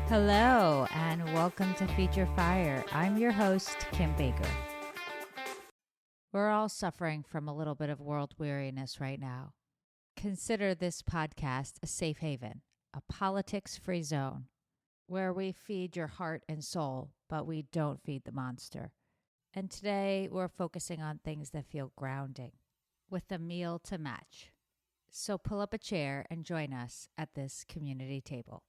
Hello, and welcome to Feature Fire. I'm your host, Kim Baker. We're all suffering from a little bit of world weariness right now. Consider this podcast a safe haven, a politics-free zone, where we feed your heart and soul, but we don't feed the monster. And today, we're focusing on things that feel grounding, with a meal to match. So pull up a chair and join us at this community table.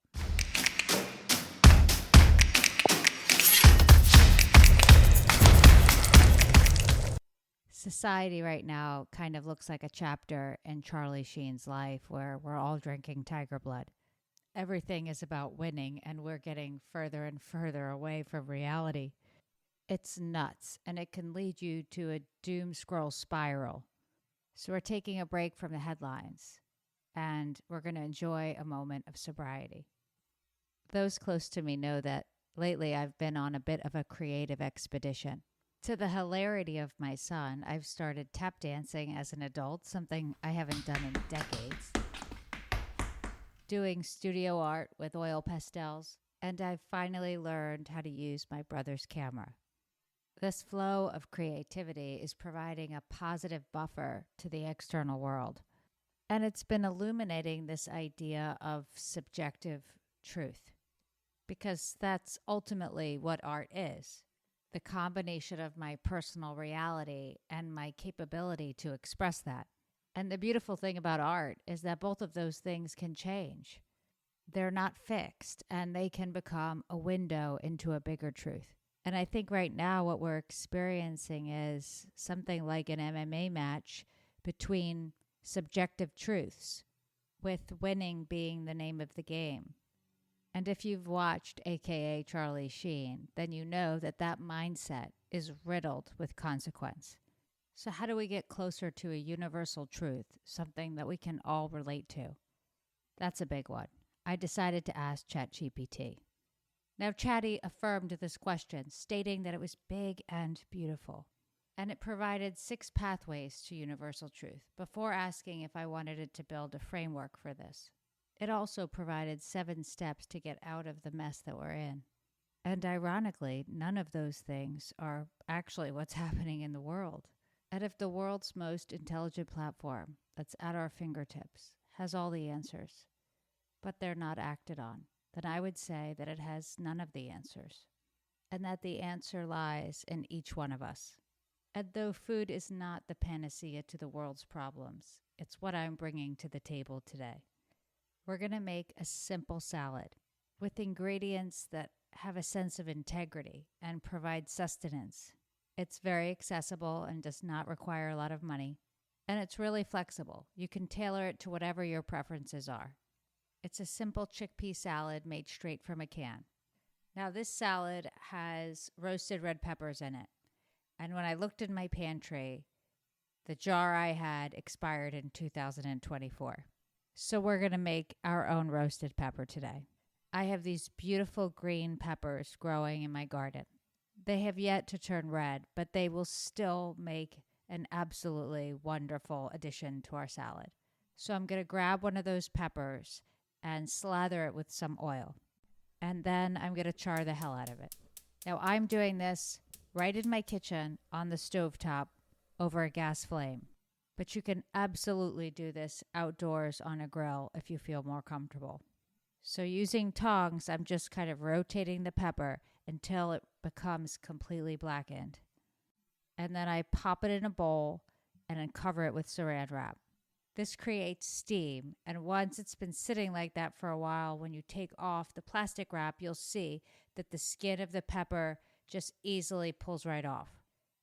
Society right now kind of looks like a chapter in Charlie Sheen's life where we're all drinking tiger blood. Everything is about winning, and we're getting further and further away from reality. It's nuts, and it can lead you to a doom scroll spiral. So we're taking a break from the headlines, and we're going to enjoy a moment of sobriety. Those close to me know that lately I've been on a bit of a creative expedition. To the hilarity of my son, I've started tap dancing as an adult, something I haven't done in decades. Doing studio art with oil pastels, and I've finally learned how to use my brother's camera. This flow of creativity is providing a positive buffer to the external world. And it's been illuminating this idea of subjective truth, because that's ultimately what art is. The combination of my personal reality and my capability to express that. And the beautiful thing about art is that both of those things can change. They're not fixed, and they can become a window into a bigger truth. And I think right now what we're experiencing is something like an MMA match between subjective truths, with winning being the name of the game. And if you've watched AKA Charlie Sheen, then you know that that mindset is riddled with consequence. So how do we get closer to a universal truth, something that we can all relate to? That's a big one. I decided to ask ChatGPT. Now, Chatty affirmed this question, stating that it was big and beautiful. And it provided 6 pathways to universal truth before asking if I wanted it to build a framework for this. It also provided 7 steps to get out of the mess that we're in. And ironically, none of those things are actually what's happening in the world. And if the world's most intelligent platform that's at our fingertips has all the answers, but they're not acted on, then I would say that it has none of the answers, and that the answer lies in each one of us. And though food is not the panacea to the world's problems, it's what I'm bringing to the table today. We're going to make a simple salad with ingredients that have a sense of integrity and provide sustenance. It's very accessible and does not require a lot of money. And it's really flexible. You can tailor it to whatever your preferences are. It's a simple chickpea salad made straight from a can. Now, this salad has roasted red peppers in it. And when I looked in my pantry, the jar I had expired in 2024. So we're going to make our own roasted pepper today. I have these beautiful green peppers growing in my garden. They have yet to turn red, but they will still make an absolutely wonderful addition to our salad. So I'm going to grab one of those peppers and slather it with some oil. And then I'm going to char the hell out of it. Now I'm doing this right in my kitchen on the stovetop over a gas flame. But you can absolutely do this outdoors on a grill if you feel more comfortable. So using tongs, I'm just kind of rotating the pepper until it becomes completely blackened. And then I pop it in a bowl and then cover it with saran wrap. This creates steam, and once it's been sitting like that for a while, when you take off the plastic wrap, you'll see that the skin of the pepper just easily pulls right off.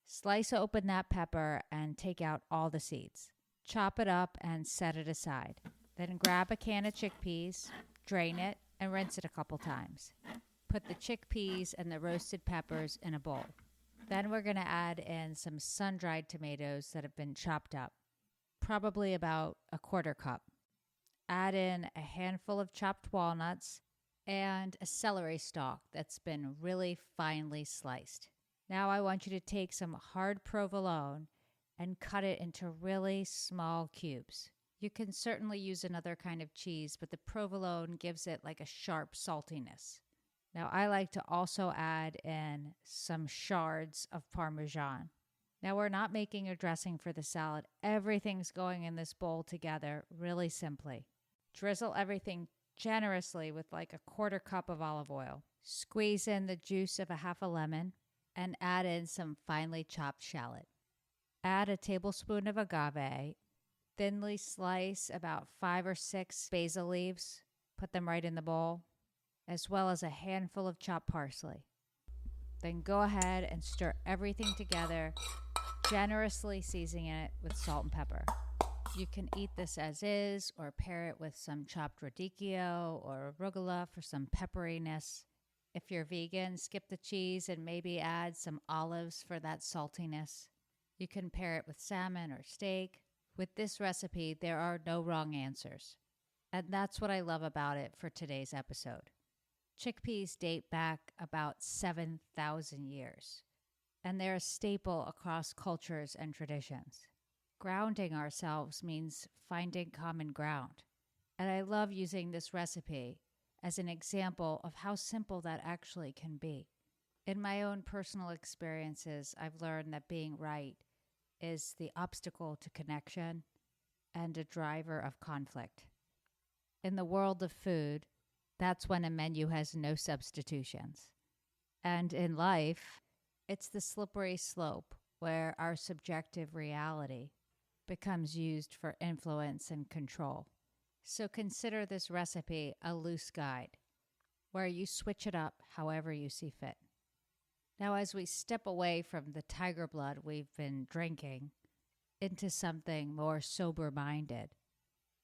Slice open that pepper and take out all the seeds. Chop it up and set it aside. Then grab a can of chickpeas, drain it, and rinse it a couple times. Put the chickpeas and the roasted peppers in a bowl. Then we're going to add in some sun-dried tomatoes that have been chopped up, probably about a 1/4 cup. Add in a handful of chopped walnuts and a celery stalk that's been really finely sliced. Now I want you to take some hard provolone and cut it into really small cubes. You can certainly use another kind of cheese, but the provolone gives it like a sharp saltiness. Now, I like to also add in some shards of Parmesan. Now, we're not making a dressing for the salad. Everything's going in this bowl together really simply. Drizzle everything generously with like a quarter cup of olive oil. Squeeze in the juice of a half a lemon and add in some finely chopped shallot. Add a tablespoon of agave. Thinly slice about 5 or 6 basil leaves. Put them right in the bowl, as well as a handful of chopped parsley. Then go ahead and stir everything together, generously seasoning it with salt and pepper. You can eat this as is or pair it with some chopped radicchio or arugula for some pepperiness. If you're vegan, skip the cheese and maybe add some olives for that saltiness. You can pair it with salmon or steak. With this recipe, there are no wrong answers. And that's what I love about it for today's episode. Chickpeas date back about 7,000 years, and they're a staple across cultures and traditions. Grounding ourselves means finding common ground. And I love using this recipe as an example of how simple that actually can be. In my own personal experiences, I've learned that being right is the obstacle to connection and a driver of conflict. In the world of food, that's when a menu has no substitutions. And in life, it's the slippery slope where our subjective reality becomes used for influence and control. So consider this recipe a loose guide where you switch it up however you see fit. Now, as we step away from the tiger blood we've been drinking into something more sober-minded,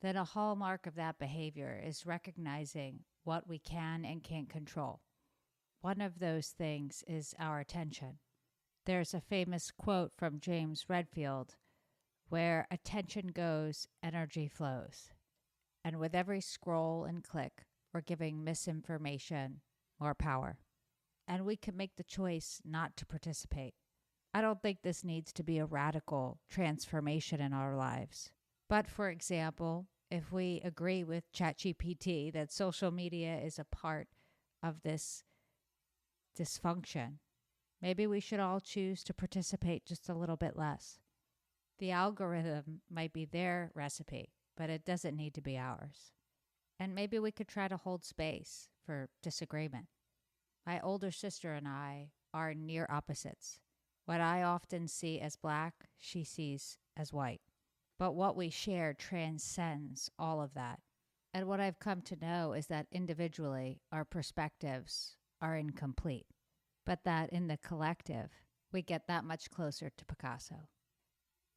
then a hallmark of that behavior is recognizing what we can and can't control. One of those things is our attention. There's a famous quote from James Redfield, where attention goes, energy flows. And with every scroll and click, we're giving misinformation more power. And we can make the choice not to participate. I don't think this needs to be a radical transformation in our lives. But for example, if we agree with ChatGPT that social media is a part of this dysfunction, maybe we should all choose to participate just a little bit less. The algorithm might be their recipe, but it doesn't need to be ours. And maybe we could try to hold space for disagreement. My older sister and I are near opposites. What I often see as black, she sees as white. But what we share transcends all of that. And what I've come to know is that individually, our perspectives are incomplete, but that in the collective, we get that much closer to Picasso.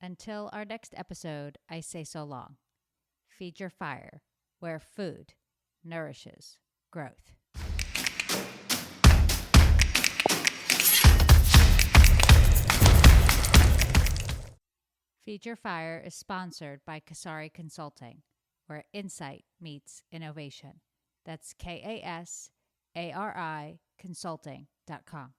Until our next episode, I say so long. Feed your fire, where food nourishes growth. Feed Your Fire is sponsored by Kasari Consulting, where insight meets innovation. That's KASARI Consulting.com.